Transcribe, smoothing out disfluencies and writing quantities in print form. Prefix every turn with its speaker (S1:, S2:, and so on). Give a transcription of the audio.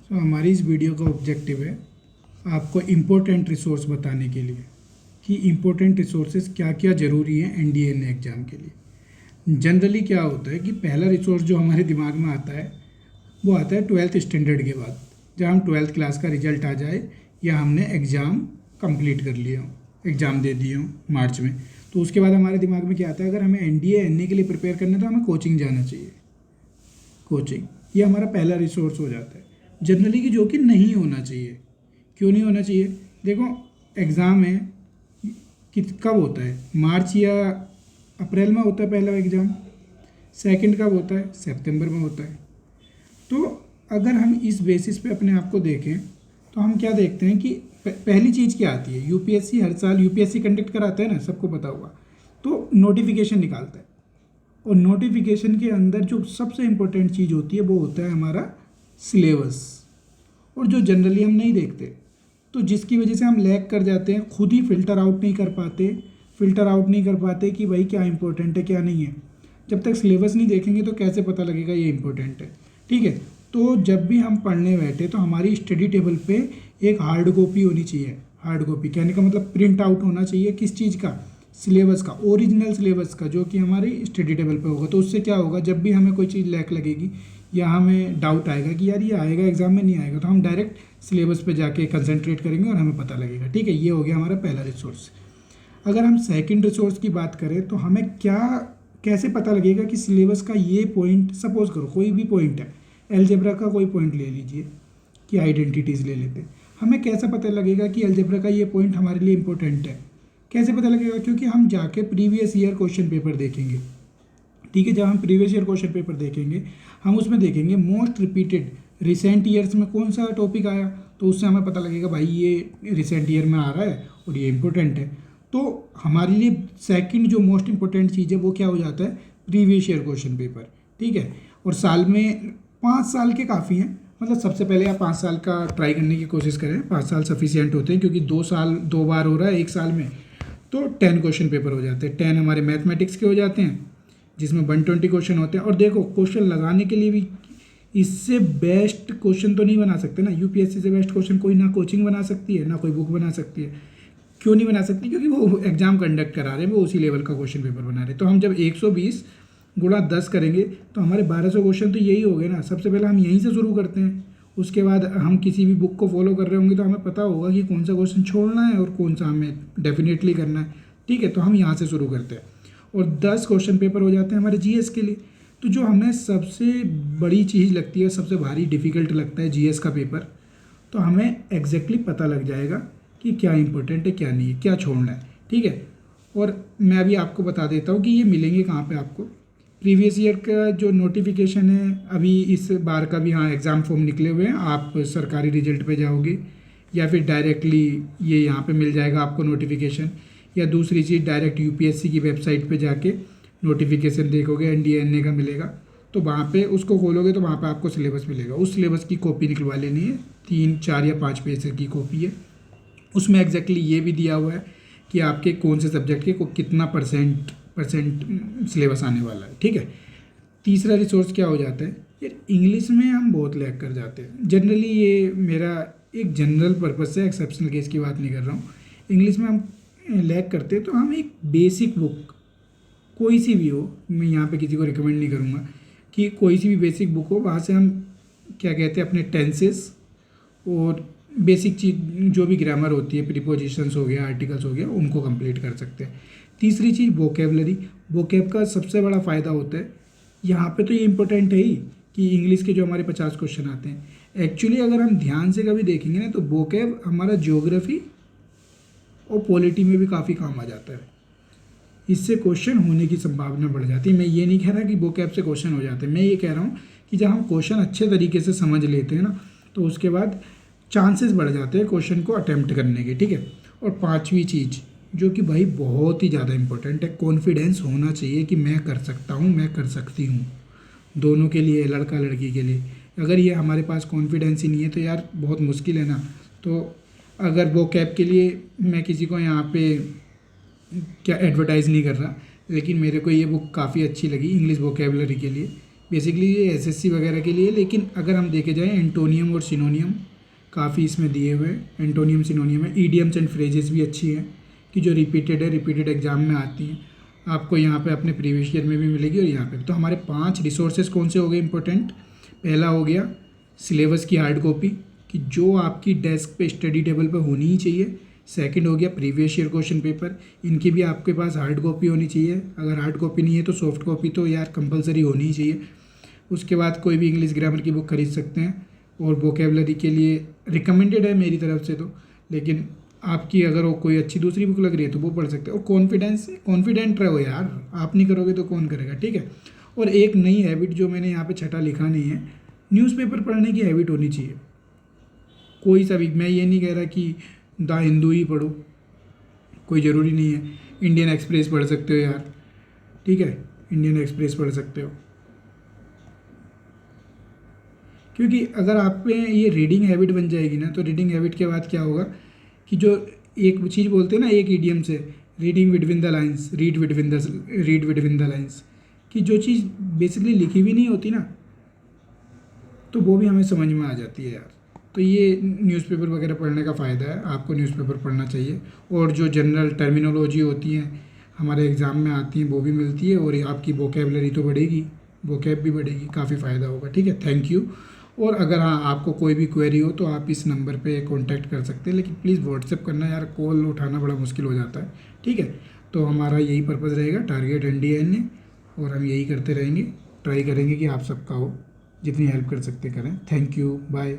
S1: हमारी इस वीडियो का ऑब्जेक्टिव है आपको इम्पोर्टेंट रिसोर्स बताने के लिए कि इम्पोर्टेंट रिसोर्सेज क्या क्या ज़रूरी हैं NDA एग्ज़ाम के लिए। जनरली क्या होता है कि पहला रिसोर्स जो हमारे दिमाग में आता है वो आता है 12th स्टैंडर्ड के बाद, जब हम 12th क्लास का रिजल्ट आ जाए या हमने एग्ज़ाम कंप्लीट कर लिए हो, एग्ज़ाम दे दिए हो मार्च में, तो उसके बाद हमारे दिमाग में क्या आता है, अगर हमें NDA NA के लिए प्रिपेयर करना है तो हमें कोचिंग जाना चाहिए। कोचिंग ये हमारा पहला रिसोर्स हो जाता है जनरली, कि जो कि नहीं होना चाहिए। क्यों नहीं होना चाहिए? देखो, एग्ज़ाम है कब होता है, मार्च या अप्रैल में होता है पहला एग्ज़ाम, सेकंड कब होता है, सितंबर में होता है। तो अगर हम इस बेसिस पे अपने आप को देखें तो हम क्या देखते हैं कि पहली चीज़ क्या आती है, यूपीएससी हर साल यूपीएससी कंडक्ट कराता है ना, सबको पता होगा, तो नोटिफिकेशन निकालता है। और नोटिफिकेशन के अंदर जो सबसे इम्पोर्टेंट चीज़ होती है वो होता है हमारा सिलेबस, और जो जनरली हम नहीं देखते, तो जिसकी वजह से हम लैग कर जाते हैं, खुद ही फ़िल्टर आउट नहीं कर पाते कि भाई क्या इंपॉर्टेंट है क्या नहीं है। जब तक सिलेबस नहीं देखेंगे तो कैसे पता लगेगा ये इंपॉर्टेंट है। ठीक है, तो जब भी हम पढ़ने बैठे तो हमारी स्टडी टेबल पे एक हार्ड कॉपी होनी चाहिए। हार्ड कॉपी कहने का मतलब प्रिंट आउट होना चाहिए, किस चीज़ का, सिलेबस का, ओरिजिनल सिलेबस का, जो कि हमारी स्टडी टेबल पे होगा। तो उससे क्या होगा, जब भी हमें कोई चीज़ लैक लगेगी या हमें डाउट आएगा कि यार ये आएगा एग्जाम में नहीं आएगा, तो हम डायरेक्ट सिलेबस पे जाके कंसंट्रेट करेंगे और हमें पता लगेगा। ठीक है, ये हो गया हमारा पहला रिसोर्स। अगर हम सेकंड रिसोर्स की बात करें तो हमें कैसे पता लगेगा कि सिलेबस का ये पॉइंट, सपोज करो कोई भी पॉइंट है, अलजेब्रा का कोई पॉइंट ले लीजिए कि आइडेंटिटीज़ ले लेते हैं, हमें कैसा पता लगेगा कि अलजेब्रा का ये पॉइंट हमारे लिए इंपॉर्टेंट है? कैसे पता लगेगा? क्योंकि हम जाके प्रीवियस ईयर क्वेश्चन पेपर देखेंगे। ठीक है, जब हम प्रीवियस ईयर क्वेश्चन पेपर देखेंगे, हम उसमें देखेंगे मोस्ट रिपीटेड रिसेंट ईयर्स में कौन सा टॉपिक आया, तो उससे हमें पता लगेगा भाई ये रिसेंट ईयर में आ रहा है और ये इंपॉर्टेंट है। तो हमारे लिए सेकंड जो मोस्ट इंपॉर्टेंट चीज़ है वो क्या हो जाता है, प्रीवियस ईयर क्वेश्चन पेपर। ठीक है, और साल में 5 साल के काफ़ी हैं, मतलब सबसे पहले आप 5 साल का ट्राई करने की कोशिश करें, 5 साल सफिशिएंट होते हैं, क्योंकि 2 साल 2 बार हो रहा है एक साल में, तो 10 क्वेश्चन पेपर हो जाते हैं। 10 हमारे मैथमेटिक्स के हो जाते हैं जिसमें 120 क्वेश्चन होते हैं। और देखो, क्वेश्चन लगाने के लिए भी इससे बेस्ट क्वेश्चन तो नहीं बना सकते ना, यूपीएससी से बेस्ट क्वेश्चन कोई ना कोचिंग बना सकती है ना कोई बुक बना सकती है। क्यों नहीं बना सकती? क्योंकि वो एग्जाम कंडक्ट करा रहे हैं, वो उसी लेवल का क्वेश्चन पेपर बना रहे हैं। तो हम जब 120 गुणा 10 करेंगे तो हमारे 1200 क्वेश्चन तो यही हो गए ना। सबसे पहले हम यहीं से शुरू करते हैं, उसके बाद हम किसी भी बुक को फॉलो कर रहे होंगे तो हमें पता होगा कि कौन सा क्वेश्चन छोड़ना है और कौन सा हमें डेफिनेटली करना है। ठीक है, तो हम यहाँ से शुरू करते हैं और 10 क्वेश्चन पेपर हो जाते हैं हमारे जीएस के लिए। तो जो हमें सबसे बड़ी चीज़ लगती है, सबसे भारी डिफ़िकल्ट लगता है जीएस का पेपर, तो हमें एग्जैक्टली पता लग जाएगा कि क्या इंपॉर्टेंट है क्या नहीं है, क्या छोड़ना है। ठीक है, और मैं अभी आपको बता देता हूँ कि ये मिलेंगे कहाँ पे आपको। प्रीवियस ईयर का जो नोटिफिकेशन है, अभी इस बार का भी हाँ एग्ज़ाम फॉर्म निकले हुए हैं, आप सरकारी रिजल्ट पे जाओगे या फिर डायरेक्टली ये यहाँ पे मिल जाएगा आपको नोटिफिकेशन, या दूसरी चीज़ डायरेक्ट यूपीएससी की वेबसाइट पे जाके नोटिफिकेशन देखोगे, NDA NA का मिलेगा, तो वहाँ पे उसको खोलोगे तो वहाँ पे आपको सिलेबस मिलेगा। उस सिलेबस की कॉपी निकलवा लेनी है, 3, 4 या 5 पेज की कॉपी है। उसमें एग्जैक्टली ये भी दिया हुआ है कि आपके कौन से सब्जेक्ट के को कितना परसेंट सिलेबस आने वाला है। ठीक है, तीसरा रिसोर्स क्या हो जाता है, यार इंग्लिश में हम बहुत लैग कर जाते हैं जनरली। ये मेरा एक जनरल पर्पस से, एक्सेप्शनल केस की बात नहीं कर रहा हूँ। इंग्लिश में हम लैग करते हैं, तो हम एक बेसिक बुक कोई सी भी हो, मैं यहाँ पे किसी को रिकमेंड नहीं करूँगा कि कोई सी भी बेसिक बुक हो, वहाँ से हम क्या कहते हैं अपने टेंसेस और बेसिक चीज़ जो भी ग्रामर होती है, प्रीपोजिशंस हो गया, आर्टिकल्स हो गया, उनको कंप्लीट कर सकते हैं। तीसरी चीज़ वोकेबलरी। वोकेब का सबसे बड़ा फ़ायदा होता है, यहाँ पे तो ये इंपॉर्टेंट है ही कि इंग्लिश के जो हमारे 50 क्वेश्चन आते हैं, एक्चुअली अगर हम ध्यान से कभी देखेंगे ना तो वोकेब हमारा ज्योग्राफी और पॉलिटी में भी काफ़ी काम आ जाता है। इससे क्वेश्चन होने की संभावना बढ़ जाती है। मैं ये नहीं कह रहा कि वोकैब से क्वेश्चन हो जाते हैं, मैं ये कह रहा हूँ कि जब हम क्वेश्चन अच्छे तरीके से समझ लेते हैं ना, तो उसके बाद चांसेस बढ़ जाते हैं क्वेश्चन को अटैम्प्ट करने के। ठीक है, और 5वीं चीज़ जो कि भाई बहुत ही ज़्यादा इंपॉर्टेंट है, कॉन्फिडेंस होना चाहिए कि मैं कर सकता हूँ, मैं कर सकती हूँ। दोनों के लिए, लड़का लड़की के लिए। अगर ये हमारे पास कॉन्फिडेंस ही नहीं है तो यार बहुत मुश्किल है ना। तो अगर वोकैब के लिए मैं किसी को यहाँ पे क्या एडवर्टाइज़ नहीं कर रहा, लेकिन मेरे को ये बुक काफ़ी अच्छी लगी इंग्लिश वोकेबलरी के लिए, बेसिकली ये एसएससी वगैरह के लिए। लेकिन अगर हम देखे जाएँ एंटोनियम और सिनोनियम काफ़ी इसमें दिए हुए हैं। एंटोनियम सिनोनियम है। ईडियम्स एंड फ्रेजेस भी अच्छी हैं कि जो रिपीटेड है, रिपीटेड एग्जाम में आती हैं, आपको यहाँ पे अपने प्रीवियस ईयर में भी मिलेगी और यहाँ पे भी। तो हमारे 5 रिसोर्सेज कौन से हो गए इंपॉर्टेंट। पहला हो गया सिलेबस की हार्ड कॉपी कि जो आपकी डेस्क पे स्टडी टेबल पे होनी ही चाहिए। सेकंड हो गया प्रीवियस ईयर क्वेश्चन पेपर, इनकी भी आपके पास हार्ड कॉपी होनी चाहिए। अगर हार्ड कॉपी नहीं है तो सॉफ्ट कॉपी तो यार कंपलसरी होनी ही चाहिए। उसके बाद कोई भी इंग्लिश ग्रामर की बुक खरीद सकते हैं। और वोकेबलरी के लिए रिकमेंडेड है मेरी तरफ से तो, लेकिन आपकी अगर वो कोई अच्छी दूसरी बुक लग रही है तो वो पढ़ सकते हो। और कॉन्फिडेंट रहो यार, आप नहीं करोगे तो कौन करेगा, ठीक है। और एक नई हैबिट जो मैंने यहाँ पे छठा लिखा नहीं है, न्यूज़पेपर पढ़ने की हैबिट होनी चाहिए। कोई सा भी, मैं ये नहीं कह रहा कि द हिंदू ही पढ़ो, कोई ज़रूरी नहीं है। इंडियन एक्सप्रेस पढ़ सकते हो यार, ठीक है, इंडियन एक्सप्रेस पढ़ सकते हो। क्योंकि अगर आप में ये रीडिंग हैबिट बन जाएगी ना, तो रीडिंग हैबिट के बाद क्या होगा कि जो एक चीज़ बोलते हैं ना, एक ईडियम से, reading between the lines, read between the lines, कि जो चीज़ बेसिकली लिखी भी नहीं होती ना, तो वो भी हमें समझ में आ जाती है यार। तो ये न्यूज़पेपर वगैरह पढ़ने का फ़ायदा है, आपको न्यूज़पेपर पढ़ना चाहिए। और जो जनरल टर्मिनोलॉजी होती हैं हमारे एग्ज़ाम में आती हैं वो भी मिलती है, और आपकी वोकेबलरी तो बढ़ेगी, वोकेब भी बढ़ेगी, काफ़ी फ़ायदा होगा, ठीक है। Thank you. और अगर हाँ आपको कोई भी क्वेरी हो तो आप इस नंबर पे कांटेक्ट कर सकते हैं, लेकिन प्लीज़ व्हाट्सएप करना यार, कॉल उठाना बड़ा मुश्किल हो जाता है, ठीक है। तो हमारा यही पर्पज़ रहेगा, टारगेट NDA, और हम यही करते रहेंगे, ट्राई करेंगे कि आप सबका हो, जितनी हेल्प कर सकते करें। Thank you, bye.